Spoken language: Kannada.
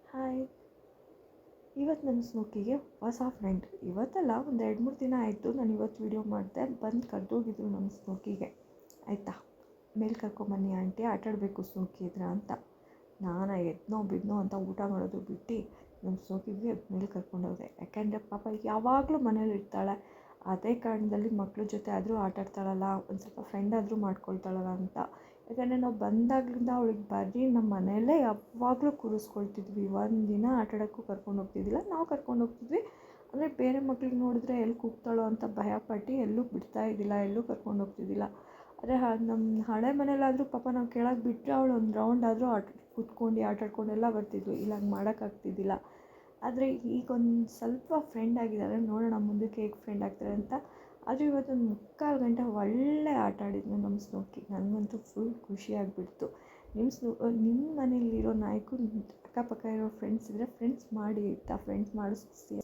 ಹಾಯ್. ಇವತ್ತು ನನ್ನ ಸ್ನೋಕಿಗೆ ಹೊಸ ಫ್ರೆಂಡ್. ಇವತ್ತಲ್ಲ, ಒಂದು 2-3 ದಿನ ಆಯಿತು ನಾನು ಇವತ್ತು ವೀಡಿಯೋ ಮಾಡಿದೆ. ಬಂದು ಕರೆದೋಗಿದ್ರು ನಮ್ಮ ಸ್ನೋಕಿಗೆ. ಆಯಿತಾ, ಮೇಲೆ ಕರ್ಕೊಂಬನ್ನಿ ಆಂಟಿ, ಆಟಾಡಬೇಕು ಸ್ನೋಕಿ ಇದ್ರ ಅಂತ. ನಾನು ಎದ್ನೋ ಬಿದ್ನೋ ಅಂತ ಊಟ ಮಾಡೋದು ಬಿಟ್ಟು ನಮ್ಮ ಸ್ನೋಕಿಗೆ ಮೇಲೆ ಕರ್ಕೊಂಡೋದೆ. ಯಾಕೆಂದರೆ ಪಾಪ ಯಾವಾಗಲೂ ಮನೇಲಿ ಇರ್ತಾಳೆ, ಅದೇ ಕಾರಣದಲ್ಲಿ ಮಕ್ಳ ಜೊತೆ ಆದರೂ ಆಟಾಡ್ತಾಳಲ್ಲ, ಒಂದು ಸ್ವಲ್ಪ ಫ್ರೆಂಡ್ ಆದರೂ ಮಾಡ್ಕೊಳ್ತಾಳಲ್ಲ ಅಂತ. ಯಾಕಂದರೆ ನಾವು ಬಂದಾಗಲಿಂದ ಅವಳಿಗೆ ಬರೀ ನಮ್ಮ ಮನೆಯಲ್ಲೇ ಯಾವಾಗಲೂ ಕೂರಿಸ್ಕೊಳ್ತಿದ್ವಿ. ಒಂದಿನ ಆಟಾಡೋಕ್ಕೂ ಕರ್ಕೊಂಡು ಹೋಗ್ತಿದ್ದಿಲ್ಲ. ನಾವು ಕರ್ಕೊಂಡು ಹೋಗ್ತಿದ್ವಿ ಅಂದರೆ ಬೇರೆ ಮಕ್ಳಿಗೆ ನೋಡಿದ್ರೆ ಎಲ್ಲಿ ಕೂಗ್ತಾಳೋ ಅಂತ ಭಯಪಟ್ಟು ಎಲ್ಲೂ ಬಿಡ್ತಾಯಿದ್ದಿಲ್ಲ, ಎಲ್ಲೂ ಕರ್ಕೊಂಡು ಹೋಗ್ತಿದ್ದಿಲ್ಲ. ಆದರೆ ನಮ್ಮ ಹಳೆ ಮನೇಲಾದರೂ ಪಾಪ ನಾವು ಕೆಳಗೆ ಬಿಟ್ಟರೆ ಅವಳು ಒಂದು ರೌಂಡ್ ಆದರೂ ಕೂತ್ಕೊಂಡು ಆಟಾಡ್ಕೊಂಡೆಲ್ಲ ಬರ್ತಿದ್ವಿ. ಇಲ್ಲ ಹಂಗೆ ಮಾಡೋಕ್ಕಾಗ್ತಿದ್ದಿಲ್ಲ. ಆದರೆ ಈಗೊಂದು ಸ್ವಲ್ಪ ಫ್ರೆಂಡ್ ಆಗಿದ್ದಾರೆ, ನೋಡೋಣ ಮುಂದಕ್ಕೆ ಹೇಗೆ ಫ್ರೆಂಡ್ ಆಗ್ತಾರೆ ಅಂತ. ಆದರೆ ಇವತ್ತೊಂದು 3/4 ಗಂಟೆ ಒಳ್ಳೆ ಆಟ ಆಡಿದ್ನು ನಮ್ಮ ಸ್ನೋಕಿ. ನನಗಂತೂ ಫುಲ್ ಖುಷಿಯಾಗಿಬಿಡ್ತು. ನಿಮ್ಮ ಮನೇಲಿರೋ ನಾಯಿಗೂ ಅಕ್ಕಪಕ್ಕ ಇರೋ ಫ್ರೆಂಡ್ಸ್ ಇದ್ದರೆ ಫ್ರೆಂಡ್ಸ್ ಮಾಡಿ ಆಯಿತಾ, ಫ್ರೆಂಡ್ಸ್ ಮಾಡಿಸಿ.